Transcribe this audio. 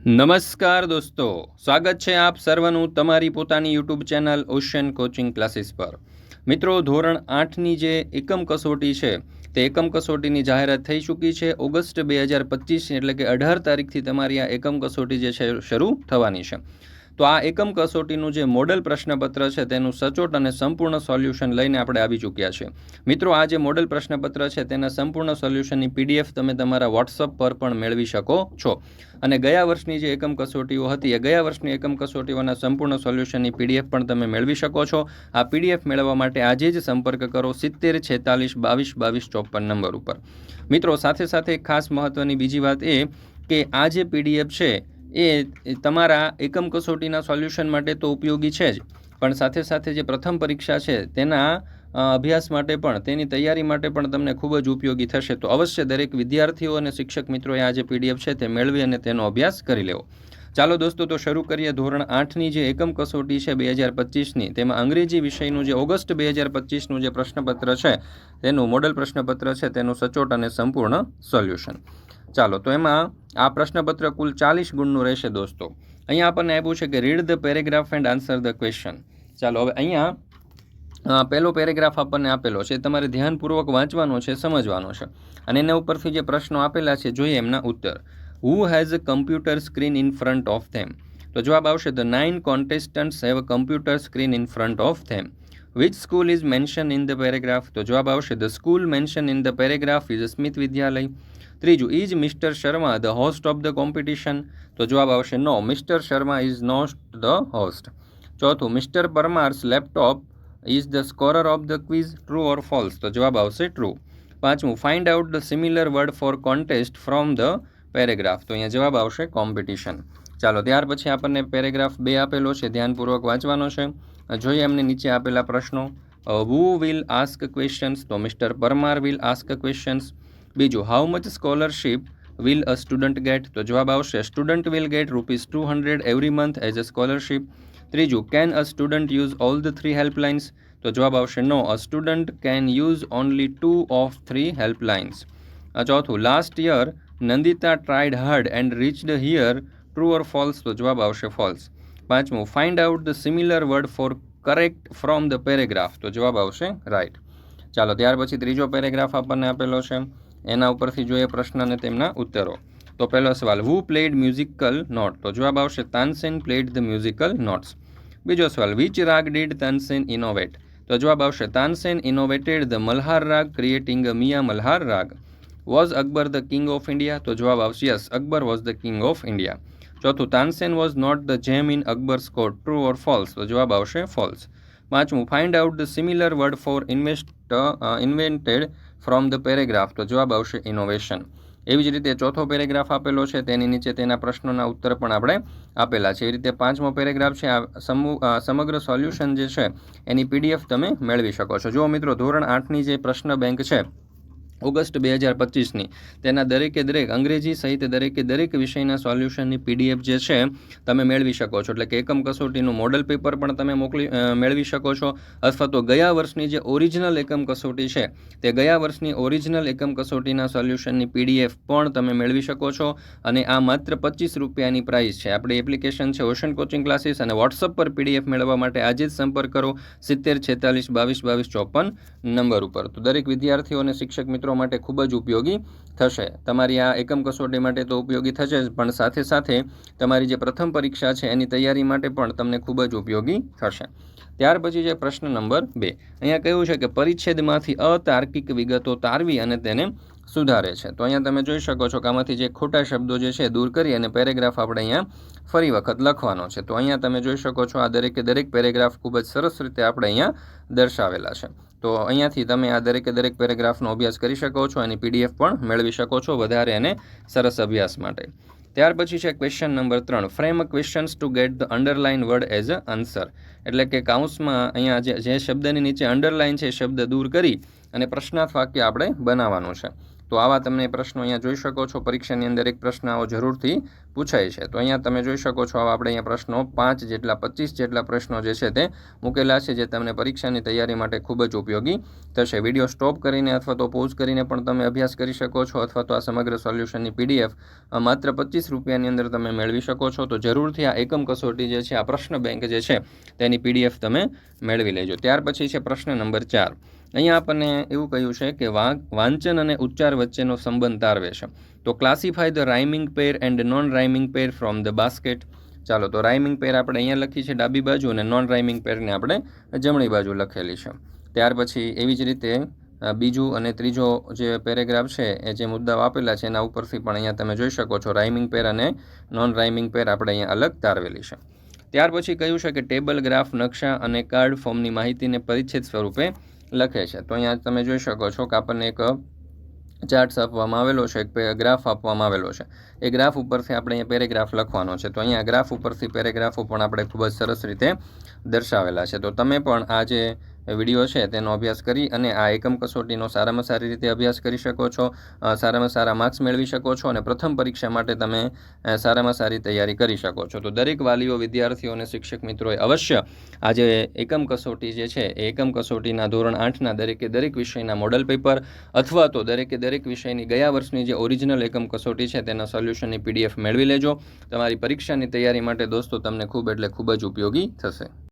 નમસ્કાર દોસ્તો, સ્વાગત છે આપ સર્વનું તમારી પોતાની YouTube channel ocean coaching classes પર। મિત્રો, ધોરણ 8ની જે એકમ કસોટી છે તે એકમ કસોટીની જાહેરાત થઈ ચૂકી છે। ઓગસ્ટ 2025 એટલે કે 18 તારીખથી તમારી આ એકમ કસોટી જે છે શરૂ થવાની છે। તો આ એકમ કસોટીનું જે મોડલ પ્રશ્નપત્ર છે તેનું સચોટ અને સંપૂર્ણ સોલ્યુશન લઈને આપણે આવી ચૂક્યા છે। મિત્રો, આ જે મોડલ પ્રશ્નપત્ર છે તેના સંપૂર્ણ સોલ્યુશનની પીડીએફ તમે તમારા વોટ્સઅપ પર પણ મેળવી શકો છો। અને ગયા વર્ષની જે એકમ કસોટીઓ હતી એ ગયા વર્ષની એકમ કસોટીઓના સંપૂર્ણ સોલ્યુશનની પીડીએફ પણ તમે મેળવી શકો છો। આ પીડીએફ મેળવવા માટે આજે જ સંપર્ક કરો 70 46 22 22 54 નંબર ઉપર। મિત્રો, સાથે સાથે ખાસ મહત્વની બીજી વાત એ કે આ જે પીડીએફ છે એ તમારા એકમ કસોટીના સોલ્યુશન માટે તો ઉપયોગી છે જ, પણ સાથે સાથે જે પ્રથમ પરીક્ષા છે તેના અભ્યાસ માટે પણ, તેની તૈયારી માટે પણ તમને ખૂબ જ ઉપયોગી થશે। તો અવશ્ય દરેક વિદ્યાર્થીઓ અને શિક્ષક મિત્રોએ આ જે પીડીએફ છે તે મેળવી અને તેનો અભ્યાસ કરી લેવો। ચાલો દોસ્તો, તો શરૂ કરીએ ધોરણ 8ની જે એકમ કસોટી છે 2025ની, તેમાં અંગ્રેજી વિષયનું જે ઓગસ્ટ 2025નું જે પ્રશ્નપત્ર છે તેનું મોડલ પ્રશ્નપત્ર છે તેનું સચોટ અને સંપૂર્ણ સોલ્યુશન। ચાલો, તો એમાં આ પ્રશ્નપત્ર કુલ 40 ગુણનું રહેશે દોસ્તો। અહીંયા આપણને આપ્યું છે કે read the paragraph and answer the question. ચાલો, હવે અહીંયા પહેલો પેરેગ્રાફ આપણને આપેલો છે, તમારે ધ્યાનપૂર્વક વાંચવાનો છે, સમજવાનો છે, અને એના ઉપરથી જે પ્રશ્નો આપેલા છે જોઈએ એમના ઉત્તર। Who has a computer screen in front of them? તો જવાબ આવશે the 9 contestants have a computer screen in front of them. Which school is mentioned in the paragraph? તો જવાબ આવશે the school mentioned in the paragraph is Smit Vidyalaya. ત્રીજું, is mister Sharma the host of the competition? તો જવાબ આવશે no, mister Sharma is not the host. ચોથું, mister Parmar's laptop is the scorer of the quiz? True or false? તો જવાબ આવશે true. પાંચમું, find out the similar word for contest from the paragraph? તો અહીંયા જવાબ આવશે કોમ્પિટિશન। ચાલો, ત્યાર પછી આપણને પેરેગ્રાફ 2 આપેલો છે, ધ્યાનપૂર્વક વાંચવાનો છે। જોઈએ એમને નીચે આપેલા પ્રશ્નો। Who will ask questions? તો mister Parmar will ask questions. બીજું, how much scholarship will a student get? તો જવાબ આવશે student will get ₹200 every month as a scholarship. ત્રીજું, can a student use all the 3 helplines? તો જવાબ આવશે no, a student can use only 2 of 3 helplines. ચોથું, last year Nandita tried hard and reached here? True or false? તો જવાબ આવશે false. પાંચમું, find out the similar word four correct from the paragraph? તો જવાબ આવશે રાઇટ। ચાલો, ત્યાર પછી ત્રીજો પેરેગ્રાફ આપણને આપેલો છે, એના ઉપરથી જોઈએ પ્રશ્ન અને તેમના ઉત્તરો। તો પહેલો સવાલ, હુ પ્લેડ મ્યુઝિકલ નોટ? તો જવાબ આવશે Tansen played the musical notes. બીજો સવાલ, વિચ રાગ ડીડ તાનસેન ઇનોવેટ? તો જવાબ આવશે તાનસેન ઇનોવેટેડ ધ મલ્હાર રાગ creating a Miya Malhar raag. Was Akbar the king of India? તો જવાબ આવશે yes, Akbar was the king of India. ચોથું, Tansen was not the gem in Akbar's court? True or false? તો જવાબ આવશે ફોલ્સ। પાંચમું, find out the similar word for invented from the paragraph? તો જવાબ આવશે ઇનોવેશન। એવી જ રીતે ચોથો પેરેગ્રાફ આપેલો છે, તેની નીચે તેના પ્રશ્નોના ઉત્તર પણ આપણે આપેલા છે। એવી રીતે પાંચમો પેરેગ્રાફ છે, આ સમગ્ર સોલ્યુશન જે છે એની પીડીએફ તમે મેળવી શકો છો। જો મિત્રો, ધોરણ 8ની જે પ્રશ્ન બેંક છે ઓગસ્ટ 2025ની, તેના દરેકે દરેક અંગ્રેજી સહિત દરેક વિષયના સોલ્યુશનની પીડીએફ જે છે તમે મેળવી શકો છો। એટલે કે એકમ કસોટીનું મોડલ પેપર પણ તમે મેળવી શકો છો, અથવા તો ગયા વર્ષની જે ઓરિજિનલ એકમ કસોટી છે તે ગયા વર્ષની ઓરિજિનલ એકમ કસોટીના સોલ્યુશનની પીડીએફ પણ તમે મેળવી શકો છો। અને આ માત્ર 25 રૂપિયાની પ્રાઇસ છે। આપણી એપ્લિકેશન છે ઓશિયન કોચિંગ ક્લાસીસ, અને વોટ્સઅપ પર પીડીએફ મેળવવા માટે આજે જ સંપર્ક કરો 70 46 22 22 54 નંબર ઉપર। તો દરેક વિદ્યાર્થીઓ અને શિક્ષક મિત્રો માટે ખૂબ જ ઉપયોગી થશે। તમારી આ એકમ કસોટી માટે તો ઉપયોગી થશે જ, પણ સાથે સાથે તમારી જે પ્રથમ પરીક્ષા છે એની તૈયારી માટે પણ તમને ખૂબ જ ઉપયોગી થશે। ત્યાર પછી છે પ્રશ્ન નંબર 2। અહીંયા કહ્યું છે કે પરિચ્છેદમાંથી અતાર્કિક વિગતો તારવી અને તેને સુધારે છે। તો અહીંયા તમે જોઈ શકો છો કે આમાંથી જે ખોટા શબ્દો જે છે દૂર કરી અને પેરેગ્રાફ આપણે અહીંયા ફરી વખત લખવાનો છે। તો અહીંયા તમે જોઈ શકો છો આ દરેક પેરેગ્રાફ ખૂબ જ સરસ રીતે આપણે અહીંયા દર્શાવેલા છે। તો અહીંયાથી તમે આ દરેક પેરેગ્રાફનો અભ્યાસ કરી શકો છો, એની પીડીએફ પણ મેળવી શકો છો વધારે અને સરસ અભ્યાસ માટે। ત્યાર પછી છે question number 3, frame questions to get the underline word as a answer? એટલે કે કાઉન્સમાં અહીંયા જે શબ્દની નીચે અંડરલાઇન છે એ શબ્દ દૂર કરી અને પ્રશ્નાર્થ વાક્ય આપણે બનાવવાનું છે। તો આવા તમે પ્રશ્નો અહીંયા જોઈ શકો છો. પરીક્ષાની અંદર એક પ્રશ્ન આવો જરૂરથી પૂછાય છે. તો અહીંયા તમે જોઈ શકો છો આવા આપણે અહીંયા પ્રશ્નો 25 જેટલા પ્રશ્નો જે છે તે મૂકેલા છે, જે તમને પરીક્ષાની તૈયારી માટે ખૂબ જ ઉપયોગી થશે. વિડીયો સ્ટોપ કરીને અથવા તો પોઝ કરીને પણ તમે અભ્યાસ કરી શકો છો, અથવા તો આ સમગ્ર સોલ્યુશનની PDF માત્ર 25 રૂપિયાની અંદર તમે મેળવી શકો છો. તો જરૂરથી આ એકમ કસોટી જે છે, આ પ્રશ્ન બેંક જે છે તેની PDF તમે મેળવી લેજો. ત્યાર પછી છે પ્રશ્ન નંબર 4. અહીંયા આપણને એવું કહ્યું છે કે વાંચન અને ઉચ્ચાર વચ્ચેનો સંબંધ તારવે છે. તો classify the rhyming pair and non rhyming pair from the basket. ચાલો, તો રાઇમિંગ પેર આપણે અહીંયા લખી છે ડાબી બાજુ, અને નોન રાઇમિંગ પેરને આપણે જમણી બાજુ લખેલી છે. ત્યાર પછી એવી જ રીતે બીજું અને ત્રીજો જે પેરેગ્રાફ છે એ જે મુદ્દાઓ આપેલા છે એના ઉપરથી પણ અહીંયા તમે જોઈ શકો છો રાઇમિંગ પેર અને નોન રાઇમિંગ પેર આપણે અહીંયા અલગ તારવેલી છે. ત્યાર પછી કહ્યું છે કે ટેબલ, ગ્રાફ, નકશા અને કાર્ડ ફોર્મની માહિતીને પરિચ્છેદ સ્વરૂપે લખે છે. તો અહીંયા તમે જોઈ શકો છો કે આપણને એક ચાર્ટ્સ આપવામાં આવેલો છે, એક ગ્રાફ આપવામાં આવેલો છે. એ ગ્રાફ ઉપરથી આપણે અહીંયા પેરેગ્રાફ લખવાનો છે. તો અહીંયા ગ્રાફ ઉપરથી પેરેગ્રાફો પણ આપણે ખૂબ જ સરસ રીતે દર્શાવેલા છે. તો તમે પણ આ જે વિડીયો છે તેનો અભ્યાસ કરી અને આ એકમ કસોટીનો સારામાં સારી રીતે અભ્યાસ કરી શકો છો, સારામાં સારા માર્ક્સ મેળવી શકો છો, અને પ્રથમ પરીક્ષા માટે તમે સારામાં સારી તૈયારી કરી શકો છો. તો દરેક વાલીઓ, વિદ્યાર્થીઓ અને શિક્ષક મિત્રોએ અવશ્ય આ જે એકમ કસોટી જે છે એ એકમ કસોટીના ધોરણ 8ના દરેક વિષયના મોડલ પેપર અથવા તો દરેક વિષયની ગયા વર્ષની જે ઓરિજિનલ એકમ કસોટી છે તેના સોલ્યુશનની PDF મેળવી લેજો. તમારી પરીક્ષાની તૈયારી માટે દોસ્તો તમને ખૂબ જ ઉપયોગી થશે.